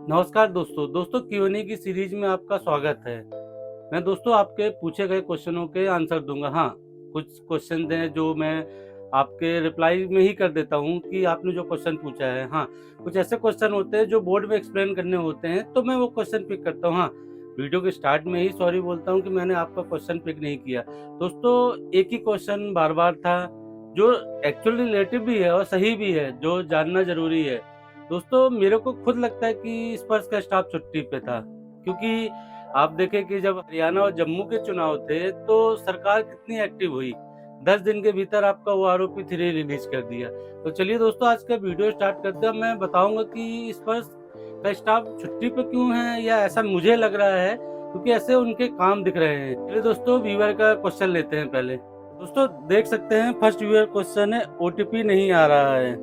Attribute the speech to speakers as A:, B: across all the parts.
A: नमस्कार दोस्तों क्यूएनए की सीरीज में आपका स्वागत है। मैं दोस्तों आपके पूछे गए क्वेश्चनों के आंसर दूंगा। हाँ, कुछ क्वेश्चन हैं जो मैं आपके रिप्लाई में ही कर देता हूँ कि आपने जो क्वेश्चन पूछा है। हाँ, कुछ ऐसे क्वेश्चन होते हैं जो बोर्ड में एक्सप्लेन करने होते हैं, तो मैं वो क्वेश्चन पिक करता हूँ। हाँ, वीडियो के स्टार्ट में ही सॉरी बोलता हूँ कि मैंने आपका क्वेश्चन पिक नहीं किया। दोस्तों, एक ही क्वेश्चन बार बार था जो एक्चुअली रिलेटिव भी है और सही भी है, जो जानना जरूरी है। दोस्तों, मेरे को खुद लगता है कि स्पर्श का स्टाफ छुट्टी पे था, क्योंकि आप देखें कि जब हरियाणा और जम्मू के चुनाव थे तो सरकार कितनी एक्टिव हुई। 10 दिन के भीतर आपका वो आरोपी 3 रिलीज कर दिया। तो चलिए दोस्तों, आज का वीडियो स्टार्ट करते हैं। मैं बताऊंगा कि स्पर्श का स्टाफ छुट्टी पे क्यों है, या ऐसा मुझे लग रहा है क्योंकि ऐसे उनके काम दिख रहे हैं। चलिए दोस्तों, व्यूअर का क्वेश्चन लेते हैं। पहले दोस्तों देख सकते हैं, फर्स्ट व्यूअर क्वेश्चन है, ओटीपी नहीं आ रहा है।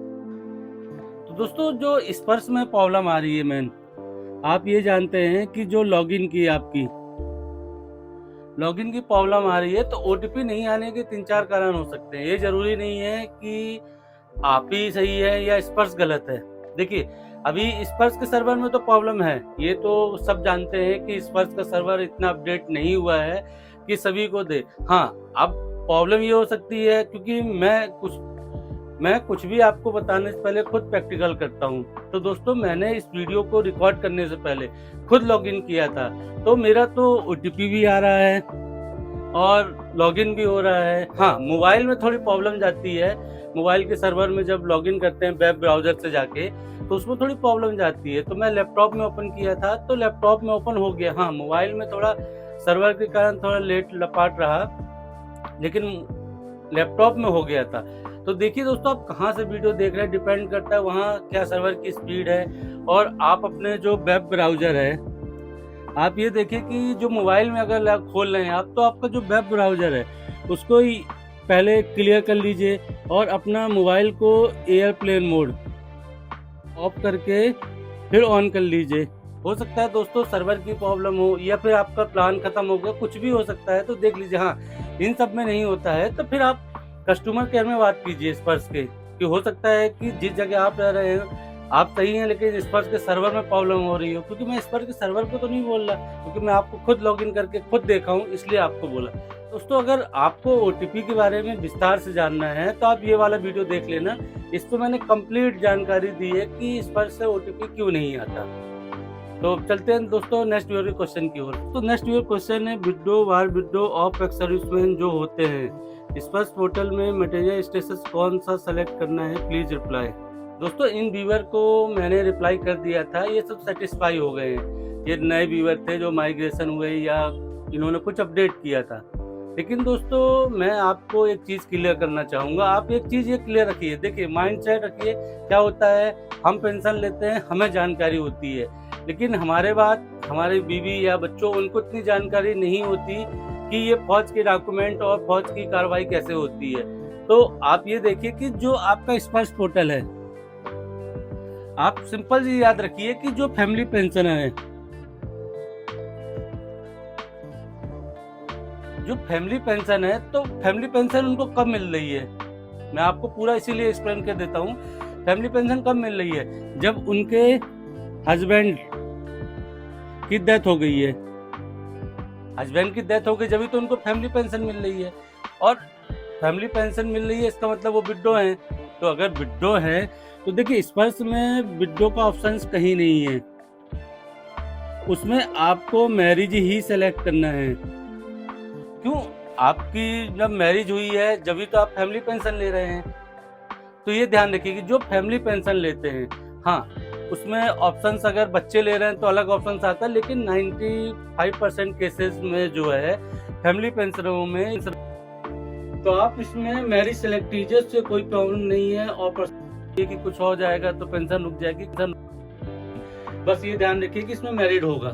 A: तो दोस्तों, जो स्पर्श में प्रॉब्लम आ रही है मेन, आप ये जानते हैं कि जो लॉगिन की आपकी लॉगिन की प्रॉब्लम आ रही है, तो ओटीपी नहीं आने के 3-4 कारण हो सकते हैं। ये जरूरी नहीं है कि आप ही सही है या स्पर्श गलत है। देखिए, अभी स्पर्श के सर्वर में तो प्रॉब्लम है, ये तो सब जानते हैं कि स्पर्श का सर्वर इतना अपडेट नहीं हुआ है कि सभी को दे। हाँ, अब प्रॉब्लम ये हो सकती है क्योंकि मैं कुछ भी आपको बताने से पहले खुद प्रैक्टिकल करता हूँ। तो दोस्तों, मैंने इस वीडियो को रिकॉर्ड करने से पहले खुद लॉगिन किया था, तो मेरा तो ओटीपी भी आ रहा है और लॉगिन भी हो रहा है। हाँ, मोबाइल में थोड़ी प्रॉब्लम जाती है। मोबाइल के सर्वर में जब लॉगिन करते हैं वेब ब्राउजर से जाके, तो उसमें थोड़ी प्रॉब्लम जाती है। तो मैं लैपटॉप में ओपन किया था, तो लैपटॉप में ओपन हो गया। हाँ, मोबाइल में थोड़ा सर्वर के कारण थोड़ा लेट लपाट रहा, लेकिन लैपटॉप में हो गया था। तो देखिए दोस्तों, आप कहाँ से वीडियो देख रहे हैं डिपेंड करता है वहाँ क्या सर्वर की स्पीड है। और आप अपने जो वेब ब्राउजर है, आप ये देखिए कि जो मोबाइल में अगर खोल रहे हैं आप, तो आपका जो वेब ब्राउजर है उसको ही पहले क्लियर कर लीजिए और अपना मोबाइल को एयरप्लेन मोड ऑफ करके फिर ऑन कर लीजिए। हो सकता है दोस्तों सर्वर की प्रॉब्लम हो, या फिर आपका प्लान खत्म हो गया, कुछ भी हो सकता है। तो देख लीजिए। हाँ, इन सब में नहीं होता है तो फिर आप कस्टमर केयर में बात कीजिए स्पर्श के, कि हो सकता है कि जिस जगह आप रह रहे हैं आप सही हैं, लेकिन स्पर्श के सर्वर में प्रॉब्लम हो रही हो। क्योंकि मैं स्पर्श के सर्वर को तो नहीं बोल रहा, क्योंकि मैं आपको खुद लॉगिन करके खुद देखा हूँ, इसलिए आपको बोला। दोस्तों, अगर आपको ओटीपी के बारे में विस्तार से जानना है तो आप ये वाला वीडियो देख लेना। इस पर मैंने कंप्लीट जानकारी दी है कि स्पर्श से ओटीपी क्यों नहीं आता। तो चलते हैं दोस्तों नेक्स्ट व्यूअर क्वेश्चन की ओर। तो नेक्स्ट व्यूअर क्वेश्चन है, window war window of ex serviceman जो होते हैं, स्पर्श पोर्टल में मटेरियल स्टेटस कौन सा सेलेक्ट करना है, प्लीज रिप्लाई। दोस्तों, इन व्यूअर को मैंने रिप्लाई कर दिया था, ये सब सेटिस्फाई हो गए हैं। ये नए व्यूअर थे जो माइग्रेशन हुए या इन्होंने कुछ अपडेट किया था। लेकिन दोस्तों, मैं आपको एक चीज़ क्लियर करना चाहूँगा। आप एक चीज़ ये क्लियर रखिए, देखिए माइंड सेट रखिए। क्या होता है, हम पेंशन लेते हैं, हमें जानकारी होती है, लेकिन हमारे बीवी या बच्चों, उनको इतनी जानकारी नहीं होती कि ये फौज के डॉक्यूमेंट और फौज की कार्रवाई कैसे होती है। तो आप ये देखिए कि जो आपका स्पर्श पोर्टल है, आप सिंपल जी याद रखिए कि जो फैमिली पेंशन है, तो फैमिली पेंशन उनको कब मिल रही है, मैं आपको पूरा इसीलिए एक्सप्लेन कर देता हूँ। फैमिली पेंशन कब मिल रही है, जब उनके हस्बैंड की डेथ हो गई है। हस्बैंड की डेथ हो गई, जब तो उनको फैमिली पेंशन मिल रही है। और फैमिली पेंशन मिल रही है, इसका मतलब वो विडो हैं। तो अगर विडो है तो देखिए, स्पर्श में विडो का ऑप्शन कहीं नहीं है, उसमें आपको मैरिज ही सेलेक्ट करना है। क्यों, आपकी जब मैरिज हुई है जब तो आप फैमिली पेंशन ले रहे हैं। तो ये ध्यान रखिए कि जो फैमिली पेंशन लेते हैं, हाँ, उसमें ऑप्शंस अगर बच्चे ले रहे हैं तो अलग ऑप्शंस आता है, लेकिन 95% केसेस में जो है फैमिली पेंशनों में, तो आप इसमें मैरिज सेलेक्ट कीजिए, उससे कोई प्रॉब्लम नहीं है। और कि कुछ हो जाएगा तो पेंशन रुक जाएगी, बस ये ध्यान रखिए कि इसमें मैरिड होगा।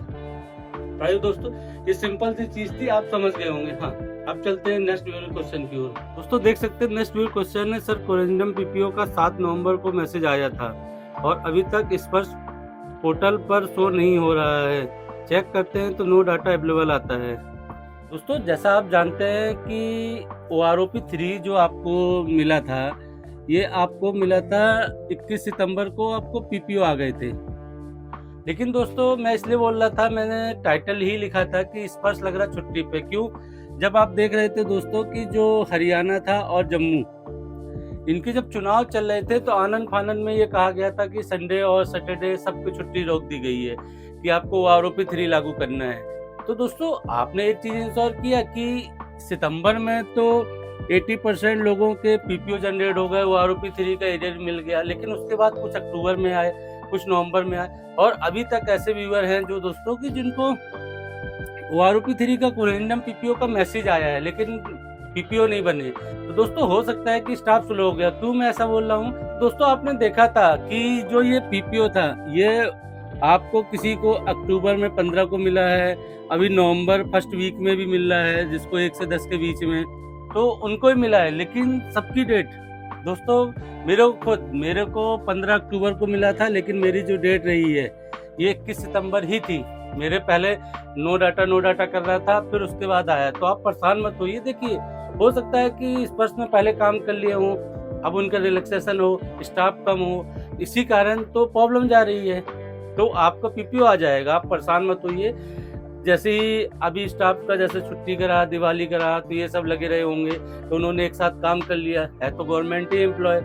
A: भाई दोस्तों, ये सिंपल सी चीज थी, आप समझ गए होंगे। हाँ, अब चलते हैं नेक्स्ट व्यूअर क्वेश्चन की ओर। दोस्तों देख सकते हैं, नेक्स्ट व्यूअर क्वेश्चन है, सर कोरेंडम पीपीओ का 7 नवंबर को मैसेज आया था और अभी तक स्पर्श पोर्टल पर शो नहीं हो रहा है, चेक करते हैं तो नो डाटा अवेलेबल आता है। दोस्तों, जैसा आप जानते हैं कि OROP 3 जो आपको मिला था, ये आपको मिला था 21 सितंबर को, आपको पीपीओ आ गए थे। लेकिन दोस्तों मैं इसलिए बोल रहा था, मैंने टाइटल ही लिखा था कि स्पर्श लग रहा छुट्टी पे। क्यों? जब आप देख रहे थे दोस्तों कि जो हरियाणा था और जम्मू, इनके जब चुनाव चल रहे थे तो आनन फानन में ये कहा गया था कि संडे और सैटरडे सबकी छुट्टी रोक दी गई है कि आपको आरोपी 3 लागू करना है। तो दोस्तों आपने एक चीज इंश्योर किया कि सितंबर में तो 80% लोगों के पीपीओ जनरेट हो गए, वो आरोपी 3 का एरियर मिल गया, लेकिन उसके बाद कुछ अक्टूबर में आए, कुछ नवंबर में आए, और अभी तक ऐसे व्यूअर हैं जो दोस्तों की जिनको वो आरोपी 3 का कोरेंडम पीपीओ का मैसेज आया है लेकिन पीपीओ नहीं बने। तो दोस्तों हो सकता है कि स्टाफ स्लो हो गया। क्यों मैं ऐसा बोल रहा हूँ? दोस्तों आपने देखा था कि जो ये पीपीओ था, ये आपको किसी को अक्टूबर में 15 को मिला है, अभी नवंबर फर्स्ट वीक में भी मिल रहा है, जिसको 1 से 10 के बीच में, तो उनको ही मिला है। लेकिन सबकी डेट दोस्तों, मेरे को 15 अक्टूबर को मिला था, लेकिन मेरी जो डेट रही है ये 21 सितंबर ही थी। मेरे पहले नो डाटा कर रहा था, फिर उसके बाद आया। तो आप परेशान मत होइए। देखिए, हो सकता है कि स्पर्श में पहले काम कर लिए हों, अब उनका रिलैक्सेशन हो, स्टाफ कम हो, इसी कारण तो प्रॉब्लम जा रही है। तो आपका पीपीओ आ जाएगा, आप परेशान मत होइए। जैसे ही अभी स्टाफ का जैसे छुट्टी करा, दिवाली करा, तो ये सब लगे रहे होंगे, तो उन्होंने एक साथ काम कर लिया है, तो गवर्नमेंट ही एम्प्लॉय,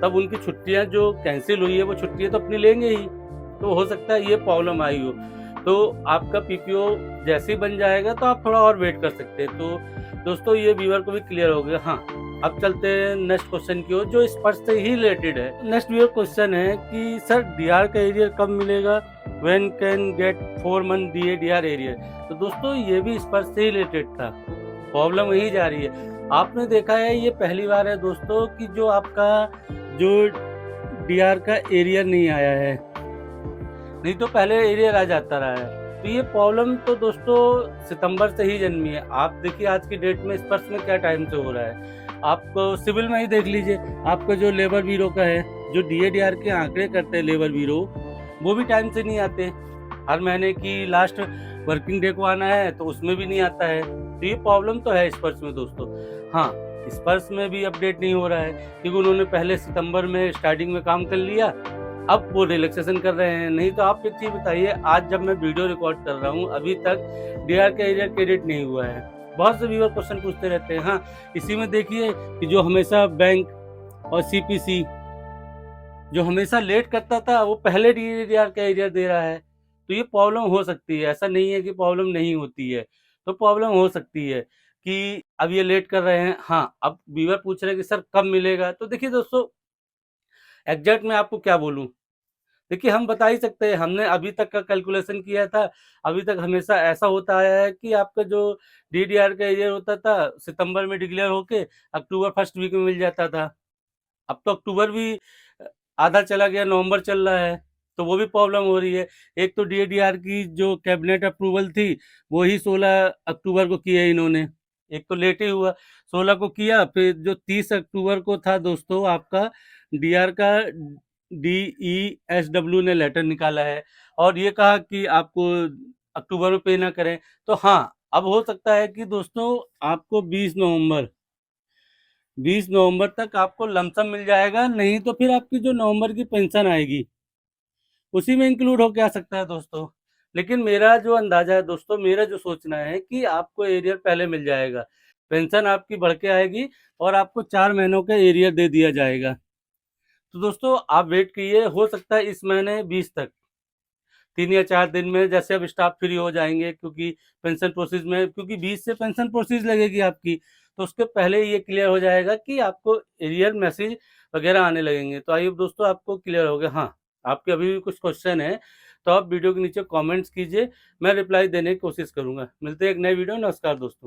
A: तब उनकी छुट्टियां जो कैंसिल हुई है वो छुट्टियां तो अपनी लेंगे ही। तो हो सकता है ये प्रॉब्लम आई हो। तो आपका पीपीओ जैसे ही बन जाएगा तो आप थोड़ा और वेट कर सकते हैं। तो दोस्तों ये व्यूअर को भी क्लियर हो गया। हाँ, अब चलते हैं नेक्स्ट क्वेश्चन की ओर, जो स्पर्श से ही रिलेटेड है। नेक्स्ट व्यूअर क्वेश्चन है कि सर डीआर का एरियर कब मिलेगा? When can get 4 month DR arrear? तो दोस्तों ये भी स्पर्श से ही रिलेटेड था, प्रॉब्लम वही जा रही है। आपने देखा है ये पहली बार है दोस्तों कि जो आपका जो डीआर का एरियर नहीं आया है, नहीं तो पहले एरियर आ जाता रहा है। तो ये प्रॉब्लम तो दोस्तों सितंबर से ही जन्मी है। आप देखिए आज की डेट में स्पर्श में क्या टाइम से हो रहा है। आपको सिविल में ही देख लीजिए, आपका जो लेबर ब्यूरो का है, जो डीएडीआर के आंकड़े करते हैं लेबर ब्यूरो, वो भी टाइम से नहीं आते। हर महीने की लास्ट वर्किंग डे को आना है तो उसमें भी नहीं आता है। तो ये प्रॉब्लम तो है स्पर्श में दोस्तों। हाँ, स्पर्श में भी अपडेट नहीं हो रहा है क्योंकि उन्होंने पहले सितंबर में स्टार्टिंग में काम कर लिया, अब वो रिलैक्सेशन कर रहे हैं। नहीं तो आप एक चीज बताइए, आज जब मैं वीडियो रिकॉर्ड कर रहा हूँ अभी तक डीआर का एरियर क्रेडिट नहीं हुआ है। बहुत से व्यूअर क्वेश्चन पूछते रहते हैं। हाँ, इसी में देखिए कि जो हमेशा बैंक और सीपीसी जो हमेशा लेट करता था वो पहले डीआर का एरियर दे रहा है। तो ये प्रॉब्लम हो सकती है, ऐसा नहीं है कि प्रॉब्लम नहीं होती है। तो प्रॉब्लम हो सकती है कि अब ये लेट कर रहे हैं। हाँ, अब व्यूअर पूछ रहे हैं कि सर कब मिलेगा? तो देखिए दोस्तों, एग्जैक्ट मैं आपको क्या बोलूं, देखिए हम बता ही सकते हैं, हमने अभी तक का कैलकुलेशन किया था। अभी तक हमेशा ऐसा होता आया है कि आपका जो डीडीआर का एरियर होता था सितंबर में डिक्लेयर होके अक्टूबर फर्स्ट वीक में मिल जाता था। अब तो अक्टूबर भी आधा चला गया, नवंबर चल रहा है, तो वो भी प्रॉब्लम हो रही है। एक तो डीडीआर की जो कैबिनेट अप्रूवल थी वो ही 16 अक्टूबर को की है इन्होंने, एक तो लेट ही हुआ, 16 को किया, फिर जो 30 अक्टूबर को था दोस्तों आपका डीआर का DESW ने लेटर निकाला है और ये कहा कि आपको अक्टूबर में पे ना करें। तो हाँ, अब हो सकता है कि दोस्तों आपको 20 नवंबर तक आपको लमसम मिल जाएगा, नहीं तो फिर आपकी जो नवंबर की पेंशन आएगी उसी में इंक्लूड होके आ सकता है दोस्तों। लेकिन मेरा जो अंदाजा है दोस्तों, मेरा जो सोचना है कि आपको एरियर पहले मिल जाएगा, पेंशन आपकी बढ़ के आएगी और आपको 4 महीनों का एरियर दे दिया जाएगा। तो दोस्तों आप वेट कीजिए, हो सकता है इस महीने 20 तक, 3 या 4 दिन में, जैसे अब स्टाफ फ्री हो जाएंगे, क्योंकि पेंशन प्रोसेस में, क्योंकि 20 से पेंशन प्रोसेस लगेगी आपकी, तो उसके पहले ये क्लियर हो जाएगा कि आपको एरियर मैसेज वगैरह आने लगेंगे। तो आइए दोस्तों आपको क्लियर हो गया। हाँ, आपके अभी भी कुछ क्वेश्चन है तो आप वीडियो के नीचे कमेंट्स कीजिए, मैं रिप्लाई देने की कोशिश करूंगा। मिलते हैं एक नए वीडियो। नमस्कार दोस्तों।